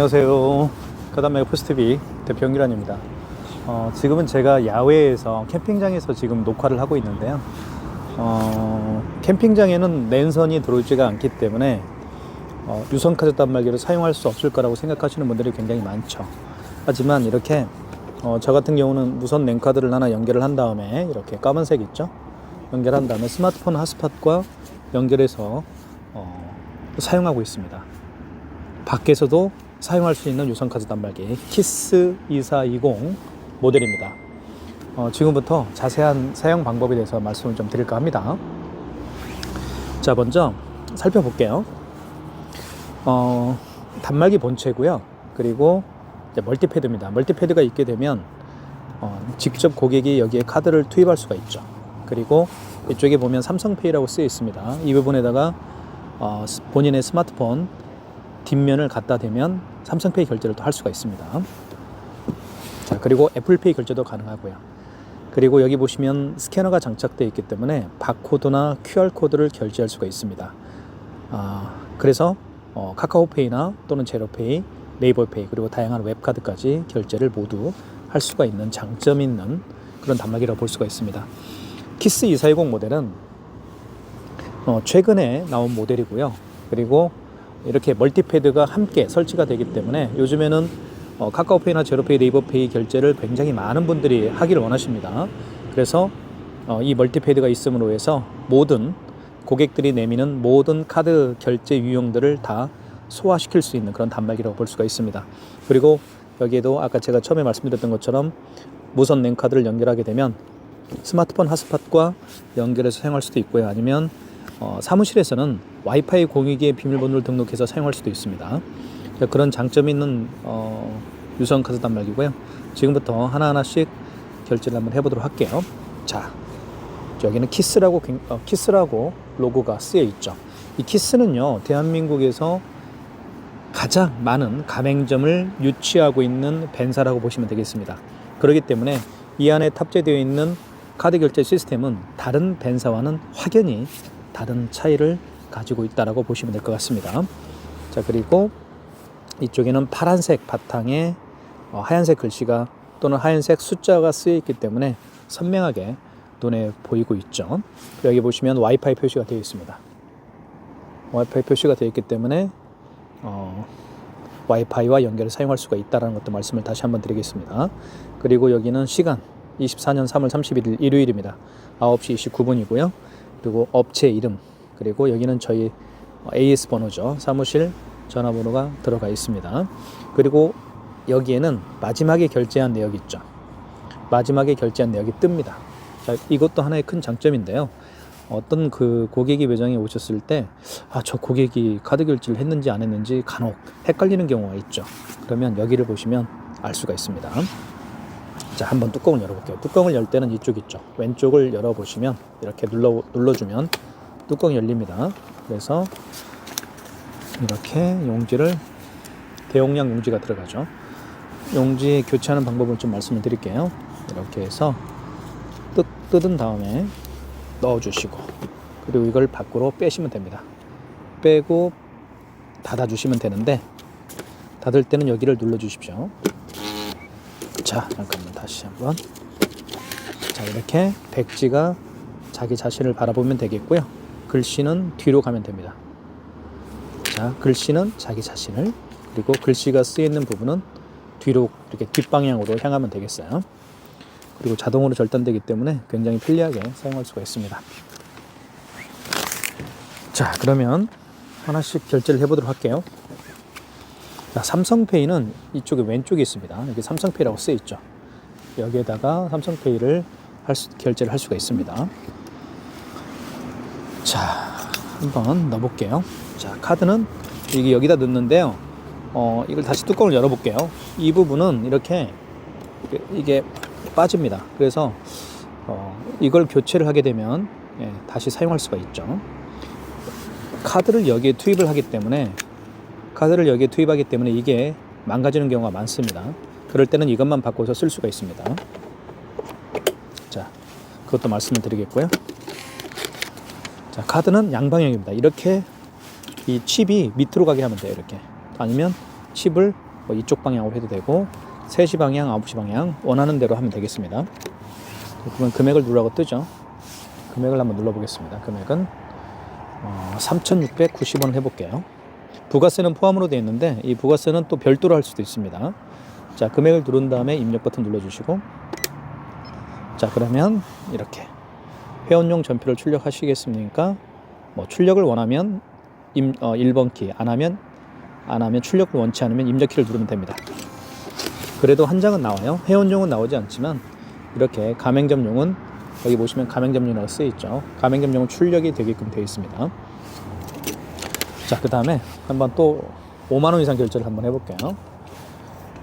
안녕하세요. 가담메가 포스트비 대표 영기란입니다. 지금은 제가 야외에서 캠핑장에서 지금 녹화를 하고 있는데요. 캠핑장에는 랜선이 들어오지가 않기 때문에 유선카드 단말기를 사용할 수 없을 거라고 생각하시는 분들이 굉장히 많죠. 하지만 이렇게 저 같은 경우는 무선 랜카드를 하나 연결을 한 다음에 이렇게 까만색 있죠? 연결한 다음에 스마트폰 핫스팟과 연결해서 사용하고 있습니다. 밖에서도 사용할 수 있는 유선카드 단말기 키스 2420 모델입니다. 지금부터 자세한 사용 방법에 대해서 말씀을 좀 드릴까 합니다. 자, 먼저 살펴볼게요. 단말기 본체고요. 그리고 이제 멀티패드입니다. 멀티패드가 있게 되면 직접 고객이 여기에 카드를 투입할 수가 있죠. 그리고 이쪽에 보면 삼성페이라고 쓰여 있습니다. 이 부분에다가 본인의 스마트폰 뒷면을 갖다 대면 삼성페이 결제를 또 할 수가 있습니다. 자, 그리고 애플페이 결제도 가능하고요. 그리고 여기 보시면 스캐너가 장착되어 있기 때문에 바코드나 QR코드를 결제할 수가 있습니다. 그래서 카카오페이나 또는 제로페이, 네이버페이 그리고 다양한 웹카드까지 결제를 모두 할 수가 있는 장점 있는 그런 단말기라고 볼 수가 있습니다. 키스 2420 모델은 최근에 나온 모델이고요. 그리고 이렇게 멀티패드가 함께 설치가 되기 때문에 요즘에는 카카오페이나 제로페이, 네이버페이 결제를 굉장히 많은 분들이 하기를 원하십니다. 그래서 이 멀티패드가 있음으로 해서 모든 고객들이 내미는 모든 카드 결제 유형들을 다 소화시킬 수 있는 그런 단말기라고 볼 수가 있습니다. 그리고 여기에도 아까 제가 처음에 말씀드렸던 것처럼 무선 랜카드를 연결하게 되면 스마트폰 핫스팟과 연결해서 사용할 수도 있고요. 아니면 사무실에서는 와이파이 공유기의 비밀번호를 등록해서 사용할 수도 있습니다. 그런 장점이 있는 유선카드 단말기고요. 지금부터 하나하나씩 결제를 한번 해보도록 할게요. 자, 여기는 키스라고 로고가 쓰여 있죠. 이 키스는요, 대한민국에서 가장 많은 가맹점을 유치하고 있는 벤사라고 보시면 되겠습니다. 그렇기 때문에 이 안에 탑재되어 있는 카드 결제 시스템은 다른 벤사와는 확연히 다른 차이를 가지고 있다라고 보시면 될 것 같습니다. 자, 그리고 이쪽에는 파란색 바탕에 하얀색 글씨가 또는 하얀색 숫자가 쓰여 있기 때문에 선명하게 눈에 보이고 있죠. 여기 보시면 와이파이 표시가 되어 있습니다. 와이파이 표시가 되어 있기 때문에 와이파이와 연결을 사용할 수가 있다는 것도 말씀을 다시 한번 드리겠습니다. 그리고 여기는 시간 24년 3월 31일 일요일입니다. 9시 29분이고요. 그리고 업체 이름, 그리고 여기는 저희 AS 번호죠. 사무실 전화번호가 들어가 있습니다. 그리고 여기에는 마지막에 결제한 내역이 있죠. 마지막에 결제한 내역이 뜹니다. 자, 이것도 하나의 큰 장점인데요. 어떤 그 고객이 매장에 오셨을 때 저 고객이 카드 결제를 했는지 안 했는지 간혹 헷갈리는 경우가 있죠. 그러면 여기를 보시면 알 수가 있습니다. 자, 한번 뚜껑을 열어볼게요. 뚜껑을 열 때는 이쪽 있죠. 왼쪽을 열어보시면 이렇게 눌러주면 뚜껑이 열립니다. 그래서 이렇게 용지를, 대용량 용지가 들어가죠. 용지 교체하는 방법을 좀 말씀을 드릴게요. 이렇게 해서 뜯은 다음에 넣어주시고, 그리고 이걸 밖으로 빼시면 됩니다. 빼고 닫아주시면 되는데, 닫을 때는 여기를 눌러주십시오. 자, 잠깐만 다시 한번. 자, 이렇게 백지가 자기 자신을 바라보면 되겠고요. 글씨는 뒤로 가면 됩니다. 자, 글씨는 자기 자신을, 그리고 글씨가 쓰여 있는 부분은 뒤로 이렇게 뒷방향으로 향하면 되겠어요. 그리고 자동으로 절단되기 때문에 굉장히 편리하게 사용할 수가 있습니다. 자, 그러면 하나씩 결제를 해보도록 할게요. 자, 삼성페이는 이쪽에 왼쪽에 있습니다. 여기 삼성페이라고 쓰여 있죠. 여기에다가 삼성페이를 결제를 할 수가 있습니다. 자, 한번 넣어볼게요. 자, 카드는 여기다 넣는데요. 이걸 다시 뚜껑을 열어볼게요. 이 부분은 이렇게 이게 빠집니다. 그래서 이걸 교체를 하게 되면 다시 사용할 수가 있죠. 카드를 여기에 투입을 하기 때문에 이게 망가지는 경우가 많습니다. 그럴 때는 이것만 바꿔서 쓸 수가 있습니다. 자, 그것도 말씀을 드리겠고요. 자, 카드는 양방향입니다. 이렇게 이 칩이 밑으로 가게 하면 돼요. 이렇게. 아니면 칩을 뭐 이쪽 방향으로 해도 되고 3시 방향, 9시 방향 원하는 대로 하면 되겠습니다. 그러면 금액을 누르라고 뜨죠. 금액을 한번 눌러보겠습니다. 금액은 3,690원을 해볼게요. 부가세는 포함으로 되어 있는데 이 부가세는 또 별도로 할 수도 있습니다. 자, 금액을 누른 다음에 입력 버튼 눌러주시고, 자, 그러면 이렇게 회원용 전표를 출력하시겠습니까? 뭐 출력을 원하면 1번 키, 안 하면 출력을 원치 않으면 입력 키를 누르면 됩니다. 그래도 한 장은 나와요. 회원용은 나오지 않지만 이렇게 가맹점용은 여기 보시면 가맹점용이라고 쓰여 있죠. 가맹점용은 출력이 되게끔 되어 있습니다. 자, 그 다음에 한번 또 5만원 이상 결제를 한번 해볼게요.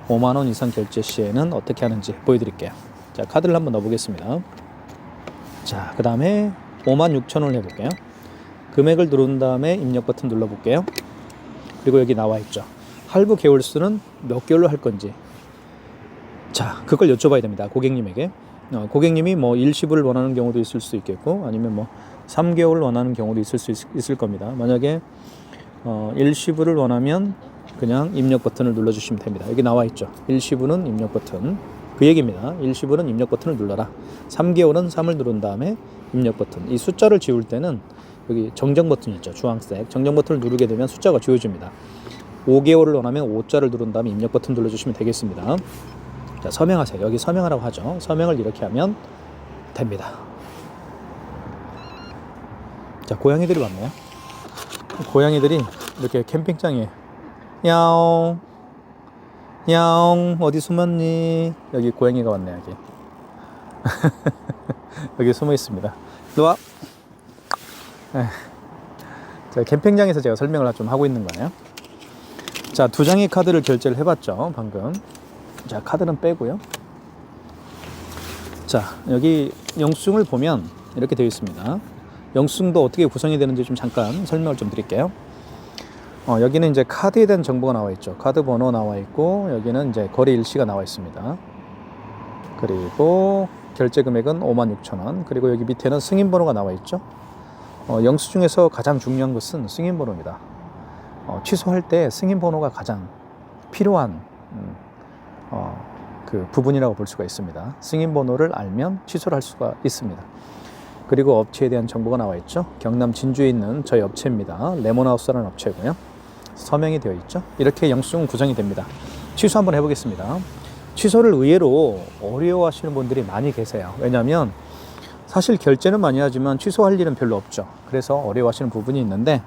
5만원 이상 결제 시에는 어떻게 하는지 보여드릴게요. 자, 카드를 한번 넣어보겠습니다. 자, 그 다음에 56,000원을 해볼게요. 금액을 누른 다음에 입력 버튼 눌러볼게요. 그리고 여기 나와 있죠. 할부 개월수는 몇 개월로 할 건지. 자, 그걸 여쭤봐야 됩니다. 고객님에게. 고객님이 뭐 일시불을 원하는 경우도 있을 수 있겠고, 아니면 뭐 3개월 원하는 경우도 있을 겁니다. 만약에 일시불을 원하면 그냥 입력 버튼을 눌러주시면 됩니다. 여기 나와 있죠. 일시불은 입력 버튼. 그 얘기입니다. 일시불은 입력 버튼을 눌러라. 3개월은 3을 누른 다음에 입력 버튼. 이 숫자를 지울 때는 여기 정정 버튼 있죠. 주황색. 정정 버튼을 누르게 되면 숫자가 지워집니다. 5개월을 원하면 5자를 누른 다음에 입력 버튼 눌러주시면 되겠습니다. 자, 서명하세요. 여기 서명하라고 하죠. 서명을 이렇게 하면 됩니다. 자, 고양이들이 왔네요. 고양이들이 이렇게 캠핑장에 야옹 야옹 어디 숨었니? 여기 고양이가 왔네. 여기 여기 숨어 있습니다. 일로와. 자, 캠핑장에서 제가 설명을 좀 하고 있는 거예요. 자, 2장의 카드를 결제를 해봤죠. 방금. 자, 카드는 빼고요. 자, 여기 영수증을 보면 이렇게 되어 있습니다. 영수증도 어떻게 구성이 되는지 좀 잠깐 설명을 좀 드릴게요. 여기는 이제 카드에 대한 정보가 나와 있죠. 카드 번호 나와 있고, 여기는 이제 거래 일시가 나와 있습니다. 그리고 결제 금액은 56,000원. 그리고 여기 밑에는 승인 번호가 나와 있죠. 영수증에서 가장 중요한 것은 승인 번호입니다. 취소할 때 승인 번호가 가장 필요한 그 부분이라고 볼 수가 있습니다. 승인 번호를 알면 취소를 할 수가 있습니다. 그리고 업체에 대한 정보가 나와 있죠. 경남 진주에 있는 저희 업체입니다. 레몬하우스라는 업체고요. 서명이 되어 있죠. 이렇게 영수증은 구성이 됩니다. 취소 한번 해보겠습니다. 취소를 의외로 어려워하시는 분들이 많이 계세요. 왜냐하면 사실 결제는 많이 하지만 취소할 일은 별로 없죠. 그래서 어려워하시는 부분이 있는데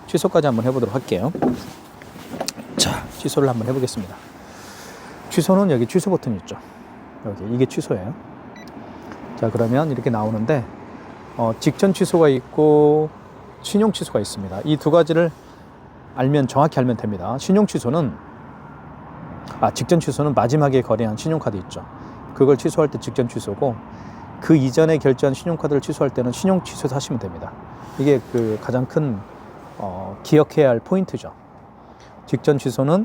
취소까지 한번 해보도록 할게요. 자, 취소를 한번 해보겠습니다. 취소는 여기 취소 버튼이 있죠. 여기 이게 취소예요. 자, 그러면 이렇게 나오는데 직전 취소가 있고 신용 취소가 있습니다. 이 두 가지를 정확히 알면 됩니다. 신용 취소는 직전 취소는 마지막에 거래한 신용카드 있죠. 그걸 취소할 때 직전 취소고, 그 이전에 결제한 신용카드를 취소할 때는 신용 취소해서 하시면 됩니다. 이게 그 가장 큰 기억해야 할 포인트죠. 직전 취소는,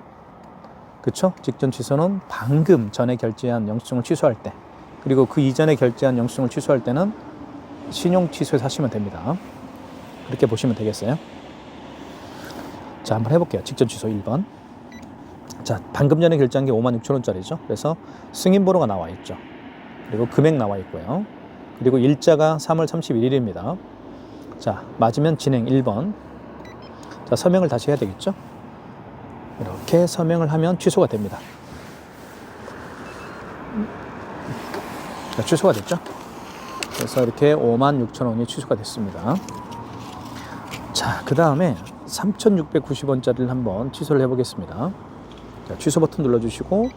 그쵸? 직전 취소는 방금 전에 결제한 영수증을 취소할 때, 그리고 그 이전에 결제한 영수증을 취소할 때는 신용 취소해서 하시면 됩니다. 그렇게 보시면 되겠어요. 자, 한번 해볼게요. 직전 취소 1번. 자, 방금 전에 결제한 게 56,000원짜리죠. 그래서 승인 번호가 나와 있죠. 그리고 금액 나와 있고요. 그리고 일자가 3월 31일입니다. 자, 맞으면 진행 1번. 자, 서명을 다시 해야 되겠죠. 이렇게 서명을 하면 취소가 됩니다. 자, 취소가 됐죠. 그래서 이렇게 56,000원이 취소가 됐습니다. 자, 그 다음에 3,690원짜리를 한번 취소를 해보겠습니다. 자, 취소 버튼 눌러주시고,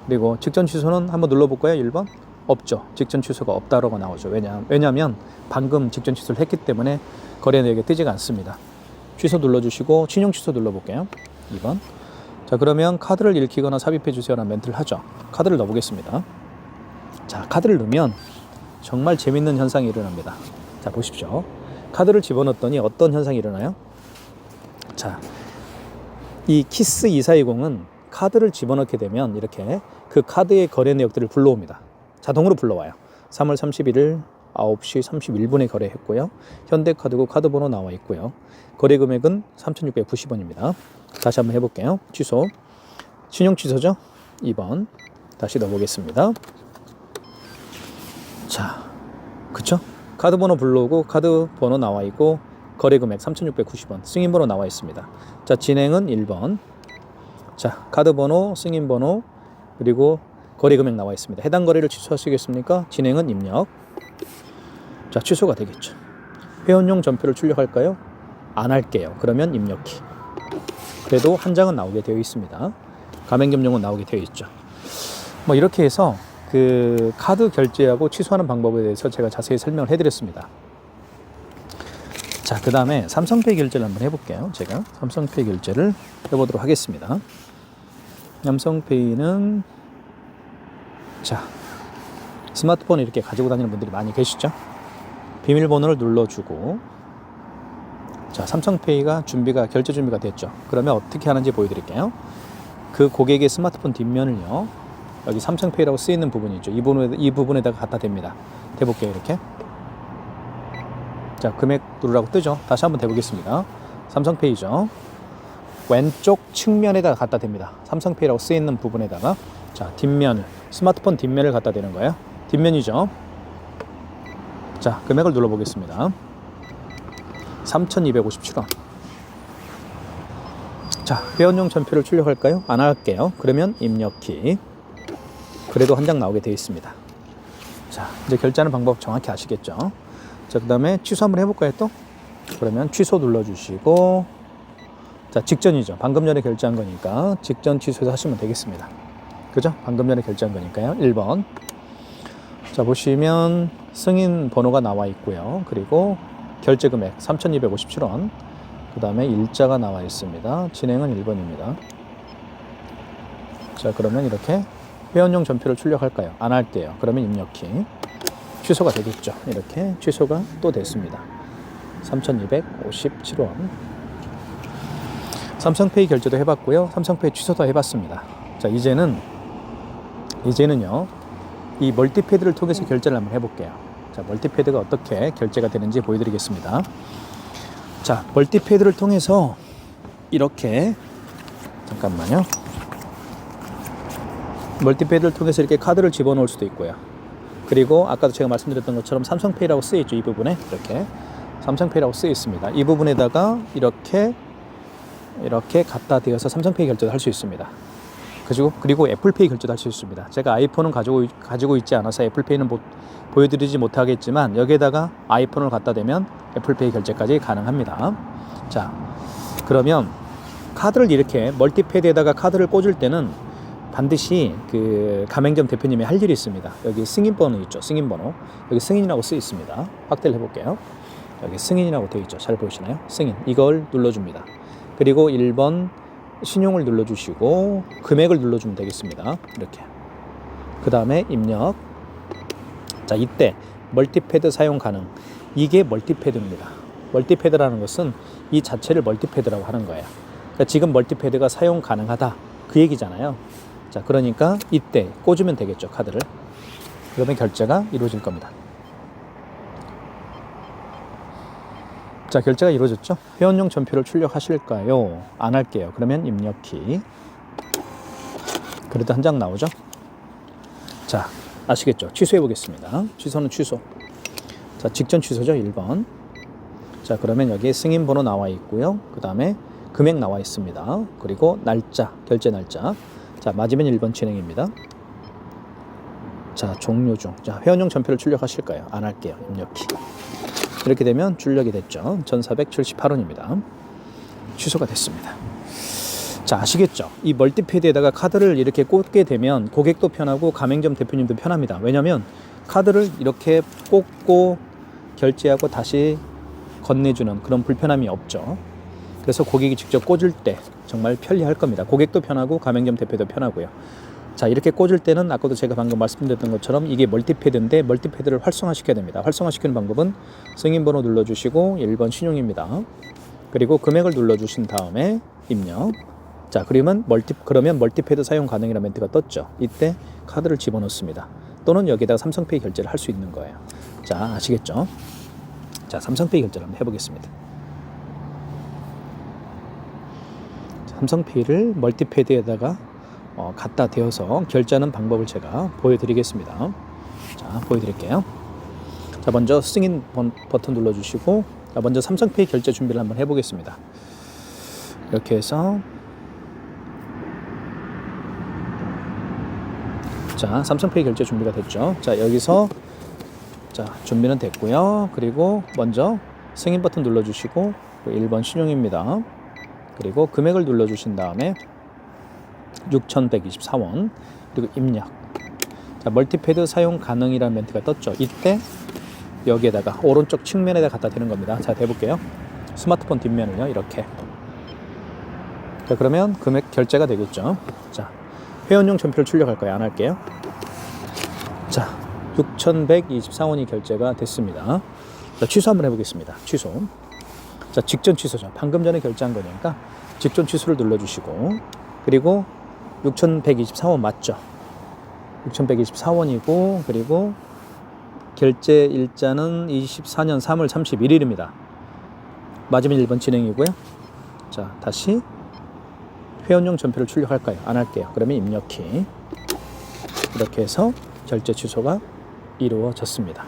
그리고 직전 취소는 한번 눌러볼까요? 1번? 없죠. 직전 취소가 없다라고 나오죠. 왜냐하면 방금 직전 취소를 했기 때문에 거래 내역에 뜨지가 않습니다. 취소 눌러주시고 신용 취소 눌러볼게요. 2번. 자, 그러면 카드를 읽히거나 삽입해 주세요라는 멘트를 하죠. 카드를 넣어보겠습니다. 자, 카드를 넣으면 정말 재밌는 현상이 일어납니다. 자, 보십시오. 카드를 집어넣었더니 어떤 현상이 일어나요? 자, 이 키스 2420은 카드를 집어넣게 되면 이렇게 그 카드의 거래 내역들을 불러옵니다. 자동으로 불러와요. 3월 31일 9시 31분에 거래했고요. 현대카드고 카드 번호 나와 있고요. 거래 금액은 3,690원입니다. 다시 한번 해볼게요. 취소. 신용 취소죠? 2번. 다시 넣어보겠습니다. 자, 그쵸? 카드 번호 불러오고 카드 번호 나와 있고 거래 금액 3,690원, 승인 번호 나와 있습니다. 자, 진행은 1번. 자, 카드 번호, 승인 번호, 그리고 거래 금액 나와 있습니다. 해당 거래를 취소하시겠습니까? 진행은 입력. 자, 취소가 되겠죠. 회원용 전표를 출력할까요? 안 할게요. 그러면 입력키. 그래도 한 장은 나오게 되어 있습니다. 가맹점용은 나오게 되어 있죠. 뭐 이렇게 해서 그 카드 결제하고 취소하는 방법에 대해서 제가 자세히 설명을 해드렸습니다. 자, 그 다음에 삼성페이 결제를 한번 해볼게요. 제가 삼성페이 결제를 해보도록 하겠습니다. 삼성페이는 자, 스마트폰 이렇게 가지고 다니는 분들이 많이 계시죠? 비밀번호를 눌러주고, 자, 삼성페이가 결제 준비가 됐죠. 그러면 어떻게 하는지 보여드릴게요. 그 고객의 스마트폰 뒷면을요, 여기 삼성페이라고 쓰이는 부분이 있죠. 이 부분에다가 갖다 댑니다. 대볼게요. 이렇게. 자, 금액 누르라고 뜨죠. 다시 한번 대보겠습니다. 삼성페이죠. 왼쪽 측면에다가 갖다 댑니다. 삼성페이라고 쓰이는 부분에다가, 자, 뒷면을, 스마트폰 뒷면을 갖다 대는 거예요. 뒷면이죠. 자, 금액을 눌러보겠습니다. 3,257원. 자, 회원용 전표를 출력할까요? 안 할게요. 그러면 입력키. 그래도 한 장 나오게 되어 있습니다. 자, 이제 결제하는 방법 정확히 아시겠죠? 자, 그 다음에 취소 한번 해볼까요 또? 그러면 취소 눌러주시고, 자, 직전이죠. 방금 전에 결제한 거니까 직전 취소해서 하시면 되겠습니다. 그죠? 방금 전에 결제한 거니까요. 1번. 자, 보시면 승인 번호가 나와 있고요. 그리고 결제 금액 3,257원. 그 다음에 일자가 나와 있습니다. 진행은 1번입니다. 자, 그러면 이렇게 회원용 전표를 출력할까요? 안 할게요. 그러면 입력키. 취소가 되겠죠. 이렇게 취소가 또 됐습니다. 3,257원. 삼성페이 결제도 해봤고요. 삼성페이 취소도 해봤습니다. 자, 이제는요, 이 멀티패드를 통해서 결제를 한번 해볼게요. 자, 멀티패드가 어떻게 결제가 되는지 보여드리겠습니다. 자, 멀티패드를 통해서 이렇게, 잠깐만요. 멀티패드를 통해서 이렇게 카드를 집어넣을 수도 있고요. 그리고 아까도 제가 말씀드렸던 것처럼 삼성페이라고 쓰여 있죠. 이 부분에 이렇게 삼성페이라고 쓰여 있습니다. 이 부분에다가 이렇게 갖다 대어서 삼성페이 결제도 할 수 있습니다. 그리고 애플페이 결제도 할 수 있습니다. 제가 아이폰은 가지고 있지 않아서 애플페이는 보여드리지 못하겠지만 여기에다가 아이폰을 갖다 대면 애플페이 결제까지 가능합니다. 자, 그러면 카드를 이렇게 멀티패드에다가 카드를 꽂을 때는 반드시 그 가맹점 대표님이 할 일이 있습니다. 여기 승인번호 있죠. 승인번호. 여기 승인이라고 쓰여 있습니다. 확대를 해볼게요. 여기 승인이라고 되어 있죠. 잘 보이시나요? 승인. 이걸 눌러줍니다. 그리고 1번 신용을 눌러주시고 금액을 눌러주면 되겠습니다. 이렇게. 그 다음에 입력. 자, 이때 멀티패드 사용 가능. 이게 멀티패드입니다. 멀티패드라는 것은 이 자체를 멀티패드라고 하는 거예요. 그러니까 지금 멀티패드가 사용 가능하다. 그 얘기잖아요. 자, 그러니까 이때 꽂으면 되겠죠. 카드를. 그러면 결제가 이루어질 겁니다. 자, 결제가 이루어졌죠. 회원용 전표를 출력하실까요? 안 할게요. 그러면 입력키. 그래도 한 장 나오죠. 자, 아시겠죠? 취소해 보겠습니다. 취소는 취소. 자, 직전 취소죠. 1번. 자, 그러면 여기에 승인 번호 나와 있고요. 그 다음에 금액 나와 있습니다. 그리고 날짜, 결제 날짜. 자, 맞으면 1번 진행입니다. 자, 종료 중. 자, 회원용 전표를 출력하실까요? 안 할게요. 입력키. 이렇게 되면 출력이 됐죠. 1,478원입니다. 취소가 됐습니다. 자, 아시겠죠? 이 멀티패드에다가 카드를 이렇게 꽂게 되면 고객도 편하고 가맹점 대표님도 편합니다. 왜냐하면 카드를 이렇게 꽂고 결제하고 다시 건네주는 그런 불편함이 없죠. 그래서 고객이 직접 꽂을 때 정말 편리할 겁니다. 고객도 편하고 가맹점 대표도 편하고요. 자, 이렇게 꽂을 때는 아까도 제가 방금 말씀드렸던 것처럼 이게 멀티패드인데 멀티패드를 활성화시켜야 됩니다. 활성화시키는 방법은 승인번호 눌러주시고 1번 신용입니다. 그리고 금액을 눌러주신 다음에 입력. 자, 그러면 멀티패드 사용 가능이라는 멘트가 떴죠. 이때 카드를 집어넣습니다. 또는 여기다가 삼성페이 결제를 할 수 있는 거예요. 자, 아시겠죠? 자, 삼성페이 결제를 한번 해보겠습니다. 삼성페이를 멀티패드에다가 갖다 대어서 결제하는 방법을 제가 보여드리겠습니다. 자, 보여드릴게요. 자, 먼저 승인 버튼 눌러주시고, 자, 먼저 삼성페이 결제 준비를 한번 해보겠습니다. 이렇게 해서, 자, 삼성페이 결제 준비가 됐죠. 자, 여기서, 자, 준비는 됐고요. 그리고 먼저 승인 버튼 눌러주시고, 1번 신용입니다. 그리고 금액을 눌러주신 다음에 6,124원, 그리고 입력. 자, 멀티패드 사용 가능이라는 멘트가 떴죠. 이때 여기에다가 오른쪽 측면에다 갖다 대는 겁니다. 자, 대볼게요. 스마트폰 뒷면을요, 이렇게. 자, 그러면 금액 결제가 되겠죠. 자, 회원용 전표를 출력할 거예요. 안 할게요. 자, 6,124원이 결제가 됐습니다. 자, 취소 한번 해보겠습니다. 취소. 자, 직전 취소죠. 방금 전에 결제한 거니까 직전 취소를 눌러주시고, 그리고 6,124원 맞죠? 6,124원이고, 그리고 결제 일자는 24년 3월 31일입니다. 맞으면 1번 진행이고요. 자, 다시 회원용 전표를 출력할까요? 안 할게요. 그러면 입력키. 이렇게 해서 결제 취소가 이루어졌습니다.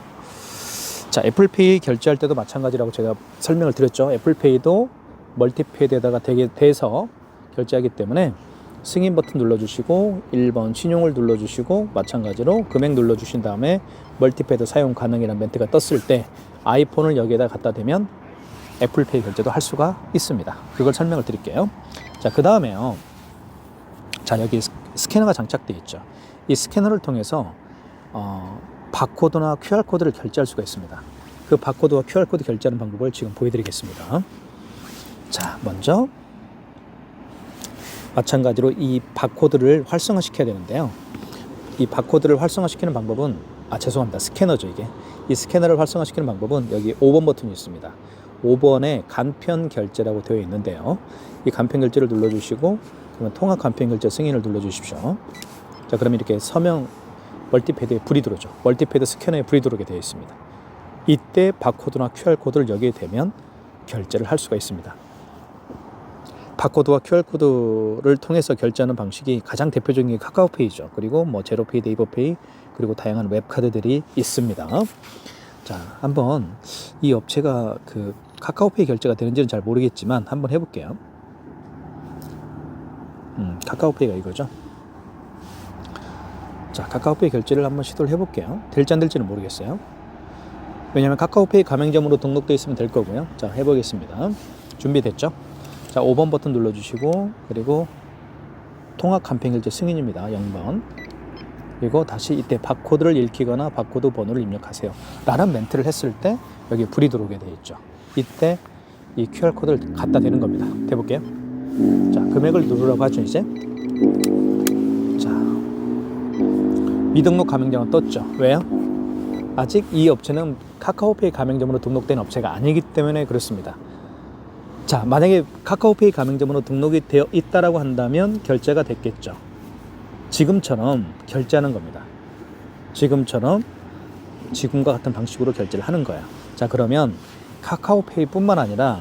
자, 애플페이 결제할 때도 마찬가지라고 제가 설명을 드렸죠. 애플페이도 멀티패드에다가 대서 결제하기 때문에 승인 버튼 눌러주시고 1번 신용을 눌러주시고 마찬가지로 금액 눌러주신 다음에 멀티패드 사용 가능이라는 멘트가 떴을 때 아이폰을 여기에다 갖다 대면 애플페이 결제도 할 수가 있습니다. 그걸 설명을 드릴게요. 자, 그 다음에요. 자, 여기 스캐너가 장착되어 있죠. 이 스캐너를 통해서 바코드나 QR코드를 결제할 수가 있습니다. 그 바코드와 QR코드 결제하는 방법을 지금 보여드리겠습니다. 자, 먼저 마찬가지로 이 바코드를 활성화시켜야 되는데요. 이 바코드를 활성화시키는 방법은 죄송합니다. 스캐너죠, 이게. 이 스캐너를 활성화시키는 방법은 여기 5번 버튼이 있습니다. 5번에 간편 결제라고 되어 있는데요. 이 간편 결제를 눌러주시고, 그러면 통합 간편 결제 승인을 눌러주십시오. 자, 그러면 이렇게 서명 멀티패드에 불이 들어오죠. 멀티패드 스캐너에 불이 들어오게 되어 있습니다. 이때 바코드나 QR코드를 여기에 대면 결제를 할 수가 있습니다. 바코드와 QR코드를 통해서 결제하는 방식이 가장 대표적인 게 카카오페이죠. 그리고 뭐 제로페이, 네이버페이, 그리고 다양한 웹카드들이 있습니다. 자, 한번 이 업체가 그 카카오페이 결제가 되는지는 잘 모르겠지만 한번 해볼게요. 카카오페이가 이거죠. 자, 카카오페이 결제를 한번 시도를 해볼게요. 될지 안 될지는 모르겠어요. 왜냐하면 카카오페이 가맹점으로 등록되어 있으면 될 거고요. 자, 해보겠습니다. 준비됐죠? 자, 5번 버튼 눌러주시고, 그리고 통합 간편 결제 승인입니다. 0번. 그리고 다시 이때 바코드를 읽히거나 바코드 번호를 입력하세요 라는 멘트를 했을 때 여기 불이 들어오게 되어 있죠. 이때 이 QR코드를 갖다 대는 겁니다. 대볼게요. 자, 금액을 누르라고 하죠, 이제. 자, 미등록 가맹점은 떴죠. 왜요? 아직 이 업체는 카카오페이 가맹점으로 등록된 업체가 아니기 때문에 그렇습니다. 자, 만약에 카카오페이 가맹점으로 등록이 되어 있다라고 한다면 결제가 됐겠죠. 지금처럼 결제하는 겁니다. 지금처럼 지금과 같은 방식으로 결제를 하는 거예요. 자, 그러면 카카오페이 뿐만 아니라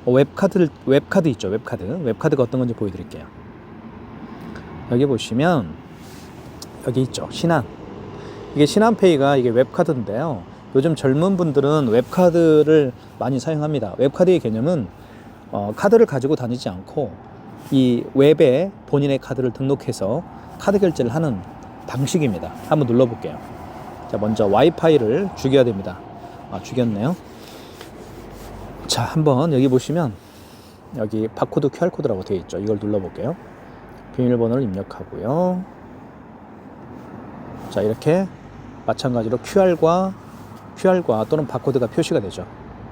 웹카드 있죠. 웹카드가 어떤 건지 보여드릴게요. 여기 보시면 여기 있죠. 신한. 이게 신한페이가 이게 웹카드인데요. 요즘 젊은 분들은 웹카드를 많이 사용합니다. 웹카드의 개념은 카드를 가지고 다니지 않고 이 웹에 본인의 카드를 등록해서 카드 결제를 하는 방식입니다. 한번 눌러볼게요. 자, 먼저 와이파이를 죽여야 됩니다. 죽였네요. 자, 한번 여기 보시면 여기 바코드 QR코드라고 되어 있죠. 이걸 눌러볼게요. 비밀번호를 입력하고요. 자, 이렇게 마찬가지로 QR과 또는 바코드가 표시가 되죠.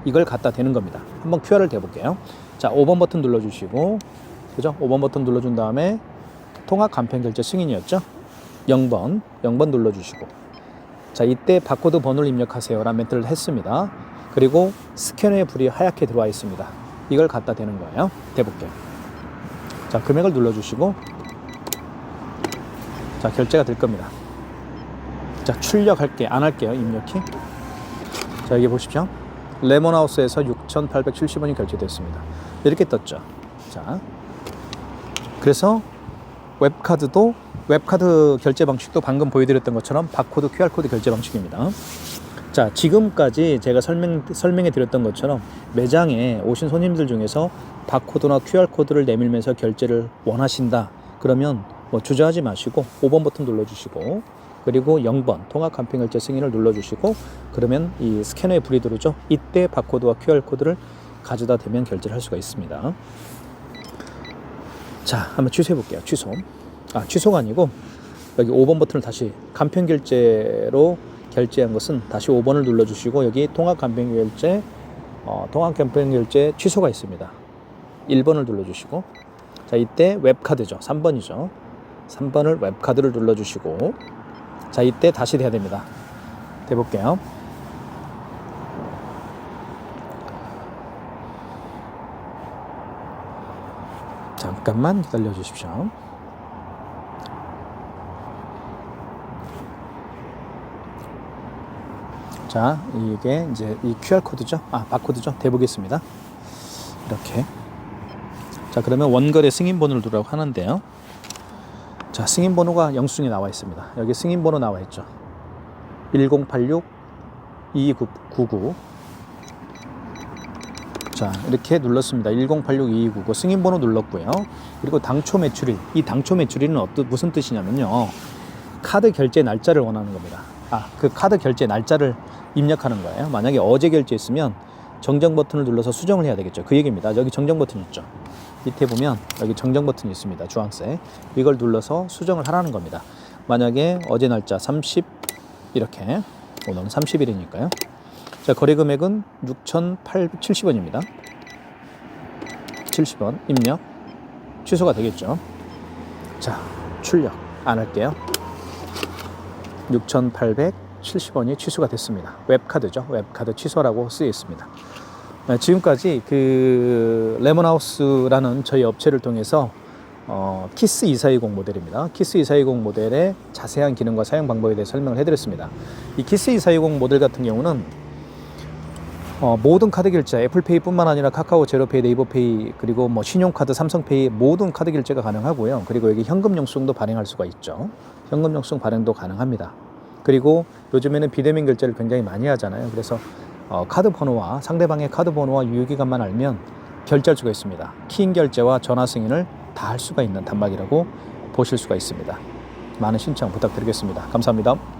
이걸 갖다 대는 겁니다. 한번 QR을 대볼게요. 자, 5번 버튼 눌러주시고, 그죠? 5번 버튼 눌러준 다음에 통합 간편 결제 승인이었죠? 0번 눌러주시고, 자, 이때 바코드 번호를 입력하세요 라는 멘트를 했습니다. 그리고 스캐너의 불이 하얗게 들어와 있습니다. 이걸 갖다 대는 거예요. 대볼게요. 자, 금액을 눌러주시고, 자, 결제가 될 겁니다. 자, 출력할게요. 안 할게요. 입력키. 자, 여기 보십시오. 레몬하우스에서 6,870원이 결제됐습니다. 이렇게 떴죠. 자, 그래서 웹카드도 웹카드 결제 방식도 방금 보여드렸던 것처럼 바코드, QR코드 결제 방식입니다. 자, 지금까지 제가 설명해 드렸던 것처럼 매장에 오신 손님들 중에서 바코드나 QR코드를 내밀면서 결제를 원하신다. 그러면 뭐 주저하지 마시고 5번 버튼 눌러주시고, 그리고 0번 통합 간편 결제 승인을 눌러주시고, 그러면 이 스캐너에 불이 들어오죠. 이때 바코드와 QR코드를 가져다 대면 결제를 할 수가 있습니다. 자, 한번 취소해 볼게요. 취소가 아니고 여기 5번 버튼을 다시 간편 결제로 결제한 것은 다시 5번을 눌러주시고, 여기 통합 간편 결제 취소가 있습니다. 1번을 눌러주시고, 자, 이때 웹카드죠. 3번이죠. 3번을 웹카드를 눌러주시고, 자, 이때 다시 돼야 됩니다. 대볼게요. 잠깐만 기다려 주십시오. 자, 이게 이제 이 QR코드죠. 바코드죠. 대보겠습니다. 이렇게. 자, 그러면 원거래 승인번호를 누르라고 하는데요. 자, 승인번호가 영수증에 나와 있습니다. 여기 승인번호 나와 있죠. 1086-2299. 자, 이렇게 눌렀습니다. 1086-2299 승인번호 눌렀고요. 그리고 당초 매출일. 이 당초 매출일은 무슨 뜻이냐면요, 카드 결제 날짜를 원하는 겁니다. 그 카드 결제 날짜를 입력하는 거예요. 만약에 어제 결제했으면 정정 버튼을 눌러서 수정을 해야 되겠죠. 그 얘기입니다. 여기 정정 버튼 있죠. 밑에 보면 여기 정정 버튼이 있습니다. 주황색. 이걸 눌러서 수정을 하라는 겁니다. 만약에 어제 날짜 30 이렇게, 오늘은 30일이니까요. 자, 거래 금액은 6,870원입니다. 70원 입력. 취소가 되겠죠. 자, 출력 안 할게요. 6,870원이 취소가 됐습니다. 웹카드죠. 웹카드 취소라고 쓰여 있습니다. 지금까지 그 레몬하우스라는 저희 업체를 통해서 키스 2420 모델입니다. 키스 2420 모델의 자세한 기능과 사용 방법에 대해 설명을 해드렸습니다. 이 키스 2420 모델 같은 경우는 모든 카드 결제, 애플페이 뿐만 아니라 카카오 제로페이, 네이버페이, 그리고 뭐 신용카드, 삼성페이 모든 카드 결제가 가능하고요. 그리고 여기 현금 영수증도 발행할 수가 있죠. 현금 영수증 발행도 가능합니다. 그리고 요즘에는 비대면 결제를 굉장히 많이 하잖아요. 그래서 카드 번호와 상대방의 카드 번호와 유효기간만 알면 결제할 수가 있습니다. 키인 결제와 전화 승인을 다 할 수가 있는 단말기라고 보실 수가 있습니다. 많은 신청 부탁드리겠습니다. 감사합니다.